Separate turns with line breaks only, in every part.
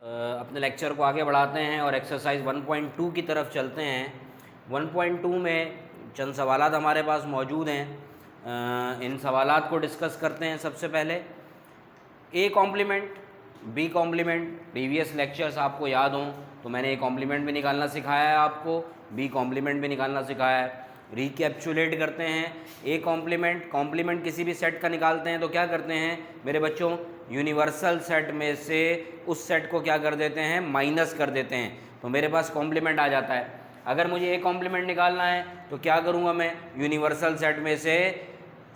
अपने लेक्चर को आगे बढ़ाते हैं और एक्सरसाइज 1.2 की तरफ चलते हैं। 1.2 में चंद सवालात हमारे पास मौजूद हैं। इन सवालात को डिस्कस करते हैं। सबसे पहले A complement, B complement. Previous lectures आपको याद हों तो मैंने ए कॉम्प्लीमेंट भी निकालना सिखाया है आपको, बी कॉम्प्लीमेंट भी निकालना सिखाया है। रिकैप्चुलेट करते हैं। ए कॉम्प्लीमेंट किसी भी सेट का निकालते हैं तो क्या करते हैं मेरे बच्चों, यूनिवर्सल सेट में से उस सेट को क्या कर देते हैं, माइनस कर देते हैं, तो मेरे पास कॉम्प्लीमेंट आ जाता है। अगर मुझे ए कॉम्प्लीमेंट निकालना है तो क्या करूँगा मैं, यूनिवर्सल सेट में से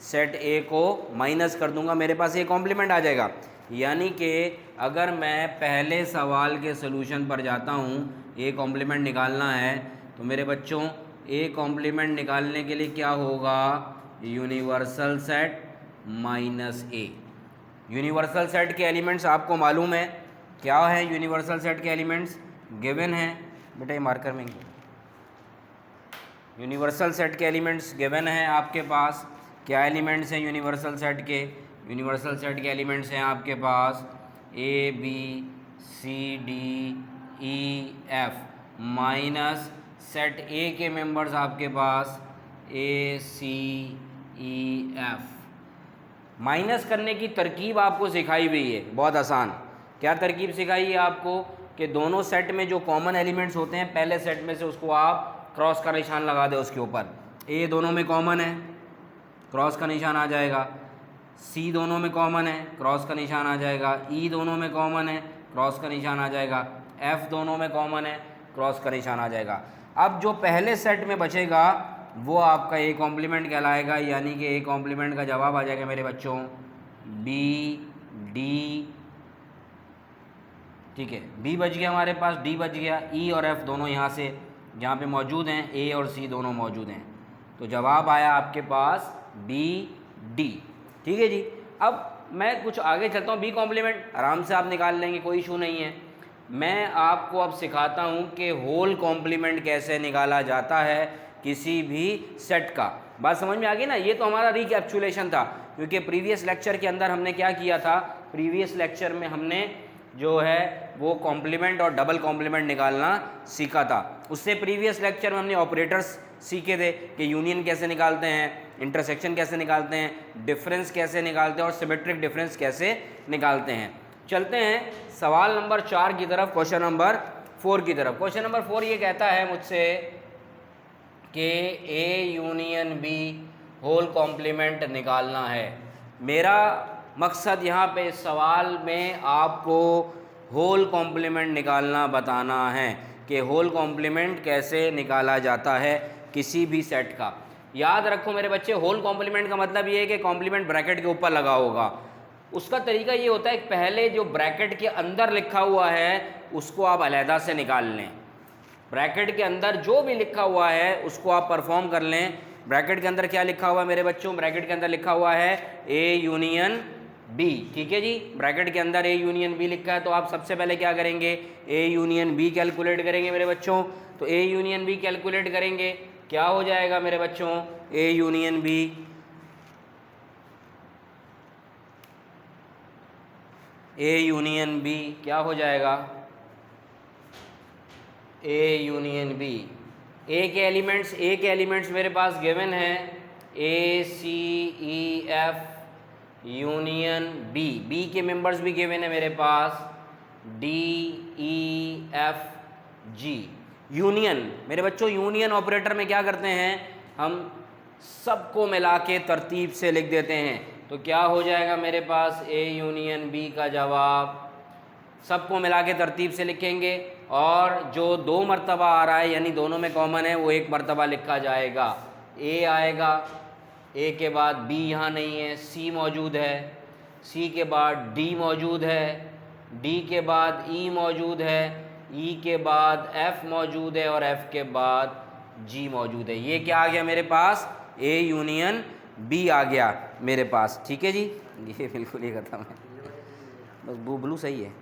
सेट ए को माइनस कर दूंगा, मेरे पास ए कॉम्प्लीमेंट आ जाएगा। यानी कि अगर मैं पहले सवाल के सोल्यूशन पर जाता हूँ, ए कॉम्प्लीमेंट निकालना है तो मेरे बच्चों ए कॉम्प्लीमेंट निकालने के लिए क्या होगा, universal set minus A. Universal set के एलिमेंट्स आपको मालूम है क्या है, यूनिवर्सल सेट के एलिमेंट्स गिवन हैं बेटा, ये मार्कर में यूनिवर्सल सेट के एलिमेंट्स गिवन हैं आपके पास। क्या एलिमेंट्स हैं यूनिवर्सल सेट के, यूनिवर्सल सेट के एलिमेंट्स हैं आपके पास A B C D E F minus set A के मेंबर्स आपके पास ए सी ई एफ। माइनस करने की तरकीब आपको सिखाई हुई है, बहुत आसान। क्या तरकीब सिखाई है आपको कि दोनों सेट में जो कॉमन एलिमेंट्स होते हैं पहले सेट में से उसको आप क्रॉस का निशान लगा दे उसके ऊपर। ए दोनों में कॉमन है, क्रॉस का निशान आ जाएगा। सी दोनों में कॉमन है, क्रॉस का निशान आ जाएगा। ई दोनों में कॉमन है, क्रॉस का निशान आ जाएगा। एफ दोनों में कॉमन है, क्रॉस का निशान आ जाएगा। अब जो पहले सेट में बचेगा वो आपका ए कॉम्प्लीमेंट कहलाएगा, यानी कि ए कॉम्प्लीमेंट का जवाब आ जाएगा मेरे बच्चों बी डी। ठीक है, बी बच गया हमारे पास, डी बच गया, ई और एफ दोनों यहाँ से जहाँ पे मौजूद हैं, ए और सी दोनों मौजूद हैं, तो जवाब आया आपके पास बी डी। ठीक है जी। अब मैं कुछ आगे चलता हूँ, बी कॉम्प्लीमेंट आराम से आप निकाल लेंगे, कोई इशू नहीं है। मैं आपको अब सिखाता हूँ कि होल कॉम्प्लीमेंट कैसे निकाला जाता है किसी भी सेट का। बात समझ में आ गई ना। ये तो हमारा रिकैप्चुलेशन था, क्योंकि प्रीवियस लेक्चर के अंदर हमने क्या किया था, प्रीवियस लेक्चर में हमने जो है वो कॉम्प्लीमेंट और डबल कॉम्प्लीमेंट निकालना सीखा था। उससे प्रीवियस लेक्चर में हमने ऑपरेटर्स सीखे थे कि यूनियन कैसे निकालते हैं, इंटरसेक्शन कैसे निकालते हैं, डिफरेंस कैसे निकालते हैं और सिमेट्रिक डिफरेंस कैसे निकालते हैं। चलते हैं सवाल नंबर 4 की तरफ, क्वेश्चन नंबर 4 की तरफ। क्वेश्चन नंबर 4 ये कहता है मुझसे कि A union B whole complement निकालना है। मेरा मकसद यहाँ पे इस सवाल में आपको होल कॉम्प्लीमेंट निकालना बताना है कि होल कॉम्प्लीमेंट कैसे निकाला जाता है किसी भी सेट का। याद रखो मेरे बच्चे, होल कॉम्प्लीमेंट का मतलब ये है कि कॉम्प्लीमेंट ब्रैकेट के ऊपर लगा होगा। उसका तरीका ये होता है कि पहले जो ब्रैकेट के अंदर लिखा हुआ है उसको आप अलहदा से निकाल लें। ब्रैकेट के अंदर जो भी लिखा हुआ है उसको आप परफॉर्म कर लें। ब्रैकेट के अंदर क्या लिखा हुआ है मेरे बच्चों, ब्रैकेट के अंदर लिखा हुआ है ए यूनियन बी। ठीक है जी, ब्रैकेट के अंदर ए यूनियन बी लिखा है, तो आप सबसे पहले क्या करेंगे, ए यूनियन बी कैलकुलेट करेंगे मेरे बच्चों। तो ए यूनियन बी कैलकुलेट करेंगे, क्या हो जाएगा मेरे बच्चों, ए यूनियन बी क्या हो जाएगा, ए यूनियन बी। ए के एलिमेंट्स मेरे पास गिवन है A C E F union B. B के मेंबर्स भी गिवन है मेरे पास D E F G. Union मेरे बच्चों, यूनियन ऑपरेटर में क्या करते हैं, हम सबको मिला के तरतीब से लिख देते हैं। तो क्या हो जाएगा मेरे पास, ए यूनियन बी का जवाब सबको मिला के तरतीब से लिखेंगे, और जो 2 मरतबा आ रहा है यानी दोनों में कॉमन है वो 1 मरतबा लिखा जाएगा। ए आएगा, ए के बाद बी यहाँ नहीं है, सी मौजूद है, सी के बाद डी मौजूद है, डी के बाद ई मौजूद है, ई के बाद एफ मौजूद है और एफ के बाद जी मौजूद है। ये क्या आ गया मेरे पास, ए यूनियन बी आ गया मेरे पास। ठीक है जी, ये बिल्कुल ही खत्म है, बस वो ब्लू सही है,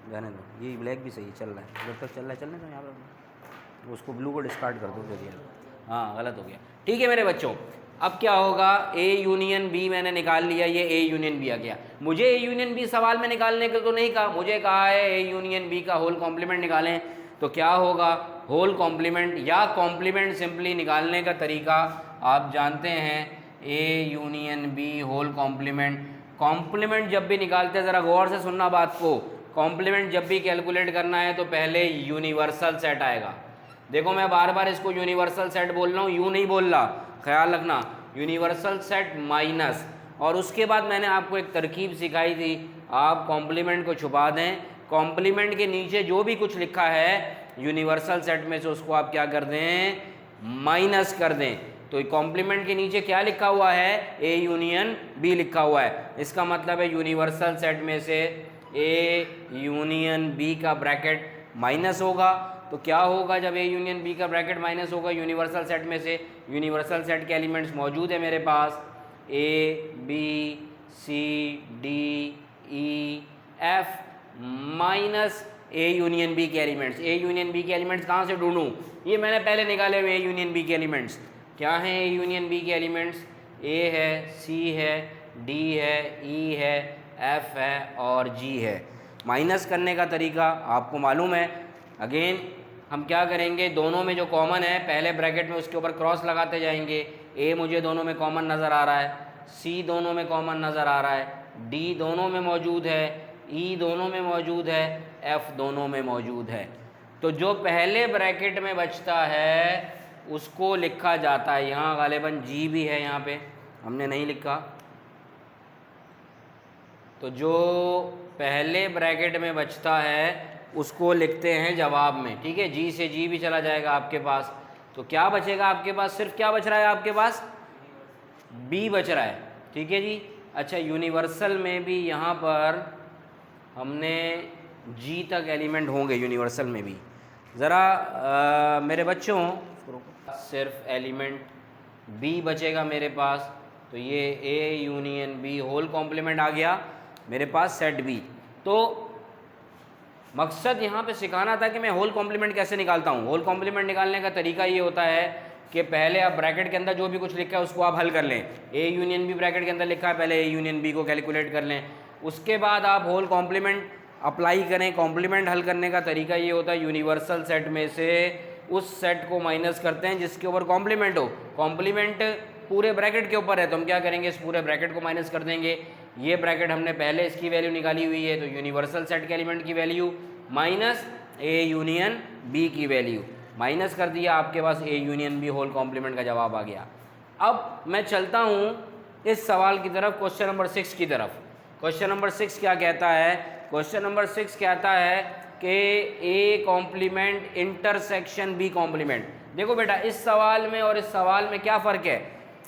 रहने दो, ये ब्लैक भी सही है, चल रहा है जब तक चल रहा है, चलने दो यहाँ पर, उसको ब्लू को डिस्कार्ड कर दो, फिर हाँ गलत हो गया। ठीक है मेरे बच्चों, अब क्या होगा, ए यूनियन बी मैंने निकाल लिया, ये ए यूनियन बी आ गया। मुझे ए यूनियन बी सवाल में निकालने को तो नहीं कहा, मुझे कहा है ए यूनियन बी का होल कॉम्प्लीमेंट निकालें। तो क्या होगा, होल कॉम्प्लीमेंट या कॉम्प्लीमेंट सिंपली निकालने का तरीका आप जानते हैं, A union B whole complement. Complement जब भी निकालते हैं, ज़रा गौर से सुनना बात को, कॉम्प्लीमेंट जब भी कैलकुलेट करना है तो पहले यूनिवर्सल सेट आएगा। देखो मैं बार बार इसको यूनिवर्सल सेट बोल रहा हूँ, यूँ नहीं बोल रहा, ख्याल रखना, यूनिवर्सल सेट माइनस, और उसके बाद मैंने आपको एक तरकीब सिखाई थी, आप कॉम्प्लीमेंट को छुपा दें, कॉम्प्लीमेंट के नीचे जो भी कुछ लिखा है यूनिवर्सल सेट में से उसको आप क्या कर दें, माइनस कर दें। तो कॉम्प्लीमेंट के नीचे क्या लिखा हुआ है, ए यूनियन बी लिखा हुआ है, इसका मतलब है यूनिवर्सल सेट में से ए यूनियन बी का ब्रैकेट माइनस होगा। तो क्या होगा जब ए यूनियन बी का ब्रैकेट माइनस होगा, यूनिवर्सल सेट में से, यूनिवर्सल सेट के एलिमेंट्स मौजूद है मेरे पास, A B C D E F minus A union B के एलिमेंट्स। ए यूनियन बी के एलिमेंट्स कहाँ से ढूंढूं, ये मैंने पहले निकाले हुए। ए यूनियन बी के एलिमेंट्स क्या हैं, ए यूनियन बी के एलिमेंट्स ए है, सी है, डी है, ई है, एफ है और जी है। माइनस करने का तरीका आपको मालूम है। अगेन हम क्या करेंगे, दोनों में जो कॉमन है पहले ब्रैकेट में उसके ऊपर क्रॉस लगाते जाएंगे। ए मुझे दोनों में कॉमन नज़र आ रहा है, सी दोनों में कॉमन नज़र आ रहा है, डी दोनों में मौजूद है, ई दोनों में मौजूद है, एफ दोनों में मौजूद है। तो जो पहले ब्रैकेट में बचता है उसको लिखा जाता है, यहाँ गालिबन जी भी है, यहाँ पे हमने नहीं लिखा, तो जो पहले ब्रैकेट में बचता है उसको लिखते हैं जवाब में, ठीक है। जी से जी भी चला जाएगा आपके पास, तो क्या बचेगा आपके पास, सिर्फ क्या बच रहा है आपके पास, बी बच रहा है, ठीक है जी। अच्छा, यूनिवर्सल में भी यहाँ पर हमने जी तक एलिमेंट होंगे यूनिवर्सल में भी। ज़रा मेरे बच्चों सिर्फ एलिमेंट बी बचेगा मेरे पास, तो ये A union B whole complement आ गया मेरे पास सेट बी। तो मकसद यहाँ पे सिखाना था कि मैं होल कॉम्प्लीमेंट कैसे निकालता हूँ। होल कॉम्प्लीमेंट निकालने का तरीका ये होता है कि पहले आप ब्रैकेट के अंदर जो भी कुछ लिखा है उसको आप हल कर लें। ए यूनियन बी ब्रैकेट के अंदर लिखा है, पहले ए यूनियन बी को कैलकुलेट कर लें, उसके बाद आप होल कॉम्प्लीमेंट अप्लाई करें। कॉम्प्लीमेंट हल करने का तरीका ये होता है, यूनिवर्सल सेट में से उस सेट को माइनस करते हैं जिसके ऊपर कॉम्प्लीमेंट हो। कॉम्प्लीमेंट पूरे ब्रैकेट के ऊपर है तो हम क्या करेंगे, इस पूरे ब्रैकेट को माइनस कर देंगे। ये ब्रैकेट हमने पहले इसकी वैल्यू निकाली हुई है, तो यूनिवर्सल सेट के एलिमेंट की value minus A union B की वैल्यू, माइनस कर दिया, आपके पास A union B whole complement का जवाब आ गया। अब मैं चलता हूँ इस सवाल की तरफ, क्वेश्चन नंबर 6 की तरफ। क्वेश्चन नंबर 6 क्या कहता है, क्वेश्चन नंबर 6 कहता है कि A complement intersection B complement. देखो बेटा, इस सवाल में और इस सवाल में क्या फ़र्क है,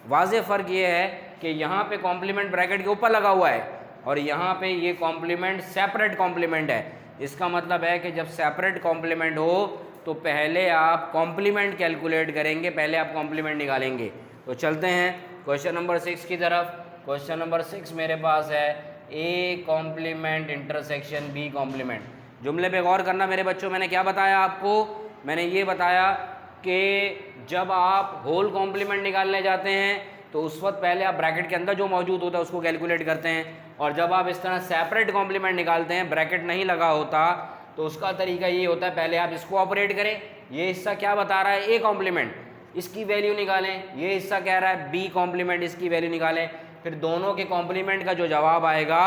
वाज़ेह फ़र्क ये है कि यहाँ पे कॉम्प्लीमेंट ब्रैकेट के ऊपर लगा हुआ है और यहाँ पे ये कॉम्प्लीमेंट सेपरेट कॉम्प्लीमेंट है। इसका मतलब है कि जब सेपरेट कॉम्प्लीमेंट हो तो पहले आप कॉम्प्लीमेंट कैलकुलेट करेंगे, पहले आप कॉम्प्लीमेंट निकालेंगे। तो चलते हैं क्वेश्चन नंबर 6 की तरफ। क्वेश्चन नंबर 6 मेरे पास है A complement intersection B complement. जुमले पे गौर करना मेरे बच्चों, मैंने क्या बताया आपको, मैंने ये बताया कि जब आप होल कॉम्प्लीमेंट निकालने जाते हैं तो उस वक्त पहले आप ब्रैकेट के अंदर जो मौजूद होता है उसको कैलकुलेट करते हैं, और जब आप इस तरह सेपरेट कॉम्प्लीमेंट निकालते हैं, ब्रैकेट नहीं लगा होता, तो उसका तरीका ये होता है पहले आप इसको ऑपरेट करें। ये हिस्सा क्या बता रहा है, ए कॉम्प्लीमेंट, इसकी वैल्यू निकालें। ये हिस्सा कह रहा है बी कॉम्प्लीमेंट, इसकी वैल्यू निकालें। फिर दोनों के कॉम्प्लीमेंट का जो जवाब आएगा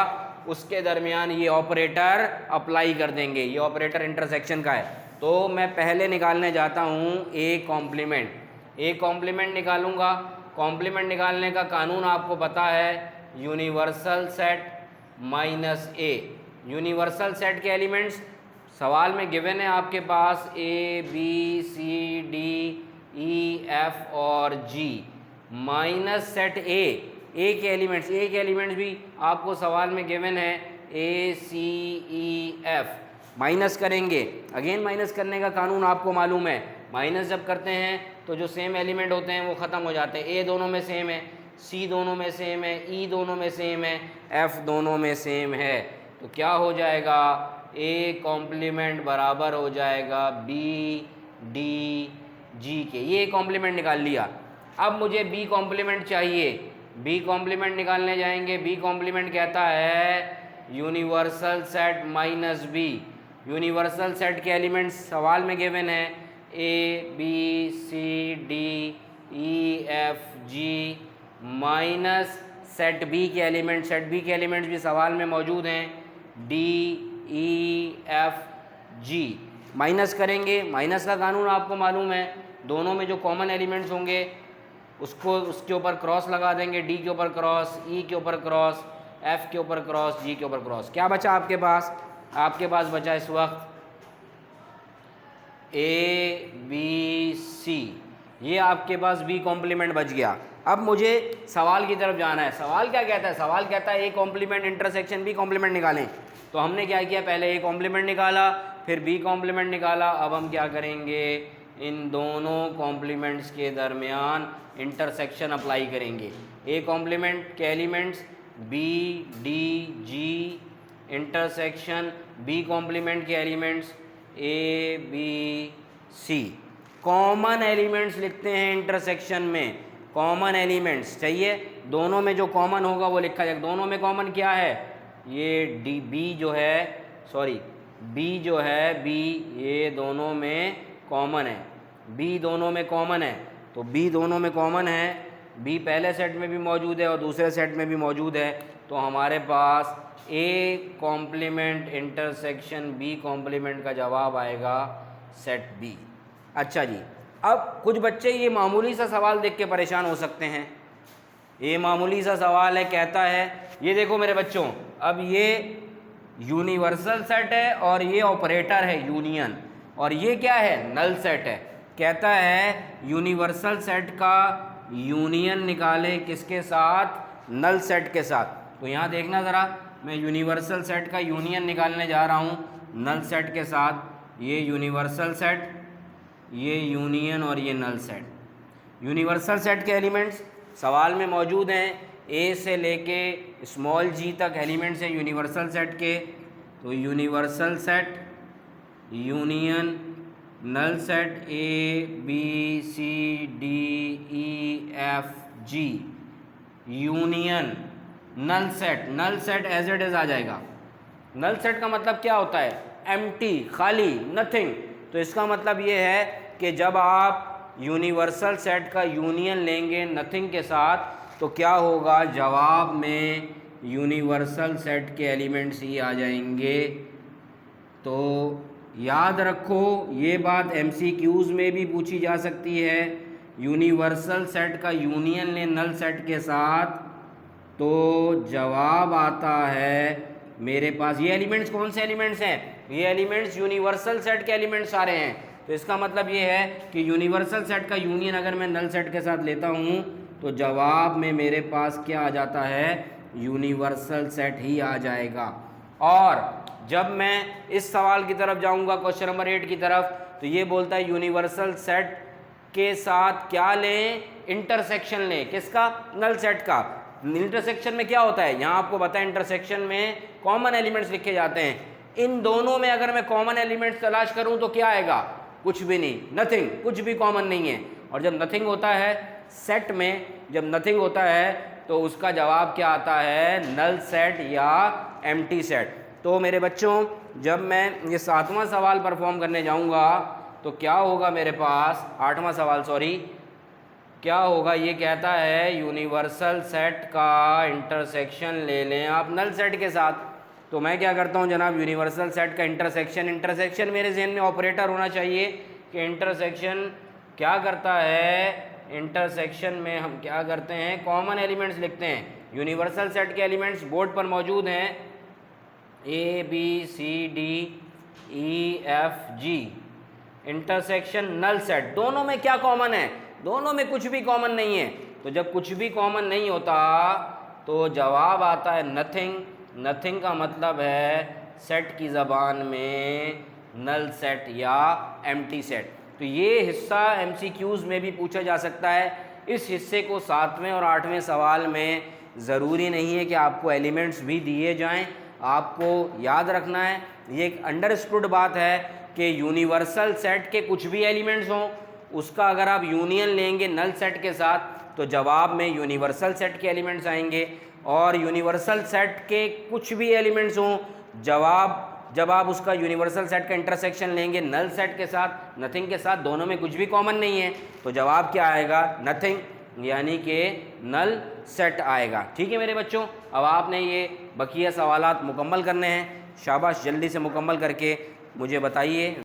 उसके दरमियान ये ऑपरेटर अप्लाई कर देंगे। ये ऑपरेटर इंटरसेक्शन का है। तो मैं पहले निकालने जाता हूँ ए कॉम्प्लीमेंट। ए कॉम्प्लीमेंट निकालूंगा। कॉम्प्लीमेंट निकालने का कानून आपको पता है, universal set minus A. Universal set के एलिमेंट्स सवाल में गिवन है आपके पास A B C D E F और जी, माइनस सेट ए के एलिमेंट्स, ए के एलिमेंट्स भी आपको सवाल में गिवन है A C E F, minus करेंगे। अगेन माइनस करने का कानून आपको मालूम है, माइनस जब करते हैं तो जो सेम एलिमेंट होते हैं वो ख़त्म हो जाते हैं। ए दोनों में सेम है, सी दोनों में सेम है, ई दोनों में सेम है, एफ दोनों में सेम है। तो क्या हो जाएगा, ए कॉम्प्लीमेंट बराबर हो जाएगा बी डी जी के। ये कॉम्प्लीमेंट निकाल लिया। अब मुझे बी कॉम्प्लीमेंट चाहिए, बी कॉम्प्लीमेंट निकालने जाएंगे। बी कॉम्प्लीमेंट कहता है universal set minus B. Universal set के एलिमेंट्स सवाल में गिवन है A B C D E F G minus set B के एलिमेंट, सेट बी के एलिमेंट्स भी सवाल में मौजूद हैं D E F G. Minus करेंगे, माइनस का कानून आपको मालूम है, दोनों में जो कॉमन एलिमेंट्स होंगे उसको उसके ऊपर क्रॉस लगा देंगे, डी के ऊपर क्रॉस, ई के ऊपर क्रॉस, एफ के ऊपर क्रॉस, जी के ऊपर क्रॉस। क्या बचा आपके पास? आपके पास बचा इस वक्त ए बी सी, ये आपके पास बी कॉम्प्लीमेंट बच गया। अब मुझे सवाल की तरफ जाना है। सवाल क्या कहता है? सवाल कहता है A complement intersection B complement निकालें। तो हमने क्या किया, पहले ए कॉम्प्लीमेंट निकाला, फिर बी कॉम्प्लीमेंट निकाला। अब हम क्या करेंगे, इन दोनों कॉम्प्लीमेंट्स के दरमियान इंटरसेक्शन अप्लाई करेंगे। ए कॉम्प्लीमेंट के elements B D G intersection B complement के elements A B C. Common elements लिखते हैं इंटरसेक्शन में, कॉमन एलिमेंट्स चाहिए, दोनों में जो कॉमन होगा वो लिखा जाएगा। दोनों में कॉमन क्या है? ये डी बी जो है, सॉरी बी जो है, बी ये दोनों में कॉमन है, बी दोनों में कॉमन है। तो बी दोनों में कॉमन है, बी पहले सेट में भी मौजूद है और दूसरे सेट में भी मौजूद है। तो हमारे पास A complement intersection B complement का जवाब आएगा सेट बी। अच्छा जी, अब कुछ बच्चे ये मामूली सा सवाल देख के परेशान हो सकते हैं। ये मामूली सा सवाल है, कहता है ये देखो मेरे बच्चों, अब ये यूनिवर्सल सेट है और ये ऑपरेटर है यूनियन, और ये क्या है, नल सेट है। कहता है यूनिवर्सल सेट का यूनियन निकाले किसके साथ, नल सेट के साथ। तो यहाँ देखना ज़रा, मैं यूनिवर्सल सेट का यूनियन निकालने जा रहा हूँ नल सेट के साथ। ये यूनिवर्सल सेट, ये यूनियन और ये नल सेट। यूनिवर्सल सेट के एलिमेंट्स सवाल में मौजूद हैं, ए से लेके स्मॉल जी तक एलिमेंट्स हैं यूनिवर्सल सेट के। तो universal set union null set A B C D E F G union null set. Null set as it is आ जाएगा। नल सेट का मतलब क्या होता है, एम्प्टी, खाली, नथिंग। तो इसका मतलब ये है कि जब आप यूनिवर्सल सेट का यूनियन लेंगे नथिंग के साथ तो क्या होगा, जवाब में यूनिवर्सल सेट के एलिमेंट्स ही आ जाएंगे। तो याद रखो, ये बात MCQs में भी पूछी जा सकती है। यूनिवर्सल सेट का यूनियन लें नल सेट के साथ तो जवाब आता है मेरे पास, ये एलिमेंट्स कौन से एलिमेंट्स हैं, ये एलिमेंट्स यूनिवर्सल सेट के एलिमेंट्स आ रहे हैं। तो इसका मतलब ये है कि यूनिवर्सल सेट का यूनियन अगर मैं नल सेट के साथ लेता हूँ तो जवाब में मेरे पास क्या आ जाता है, यूनिवर्सल सेट ही आ जाएगा। और जब मैं इस सवाल की तरफ जाऊँगा, क्वेश्चन नंबर 8 की तरफ, तो ये बोलता है यूनिवर्सल सेट के साथ क्या लें, इंटरसेक्शन लें। किसका, नल सेट का। इंटरसेक्शन में क्या होता है, यहाँ आपको पता है इंटरसेक्शन में कॉमन एलिमेंट्स लिखे जाते हैं। इन दोनों में अगर मैं कॉमन एलिमेंट्स तलाश करूँ तो क्या आएगा, कुछ भी नहीं, नथिंग, कुछ भी कॉमन नहीं है। और जब नथिंग होता है सेट में, जब नथिंग होता है तो उसका जवाब क्या आता है, नल सेट या एम्प्टी सेट। तो मेरे बच्चों, जब मैं ये 7वां सवाल परफॉर्म करने जाऊंगा तो क्या होगा मेरे पास, 8वां सवाल सॉरी, क्या होगा, ये कहता है यूनिवर्सल सेट का इंटरसेक्शन ले लें आप नल सेट के साथ। तो मैं क्या करता हूँ जनाब, यूनिवर्सल सेट का इंटरसेक्शन, इंटरसेक्शन मेरे जहन में ऑपरेटर होना चाहिए कि इंटरसेक्शन क्या करता है, इंटरसेक्शन में हम क्या करते हैं, कॉमन एलिमेंट्स लिखते हैं। यूनिवर्सल सेट के एलिमेंट्स बोर्ड पर मौजूद हैं, A B C D E F G. Intersection null set, दोनों में क्या कॉमन है, दोनों में कुछ भी कॉमन नहीं है। तो जब कुछ भी कॉमन नहीं होता तो जवाब आता है नथिंग। नथिंग का मतलब है सेट की ज़बान में नल सेट या एम्प्टी सेट। तो ये हिस्सा MCQs में भी पूछा जा सकता है। इस हिस्से को 7वें और 8वें सवाल में ज़रूरी नहीं है कि आपको एलिमेंट्स भी दिए जाएं, आपको याद रखना है, ये एक अंडरस्टूड बात है कि यूनिवर्सल सेट के कुछ भी एलिमेंट्स हों उसका अगर आप यूनियन लेंगे नल सेट के साथ तो जवाब में यूनिवर्सल सेट के एलिमेंट्स आएंगे, और यूनिवर्सल सेट के कुछ भी एलिमेंट्स हों, जब आप उसका यूनिवर्सल सेट का इंटरसेक्शन लेंगे नल सेट के साथ, नथिंग के साथ, दोनों में कुछ भी कॉमन नहीं है, तो जवाब क्या आएगा? नथिंग, यानी कि नल सेट आएगा। ठीक है मेरे बच्चों, अब आपने ये बकिया सवालात मुकम्मल करने हैं। शाबाश, जल्दी से मुकम्मल करके मुझे बताइए।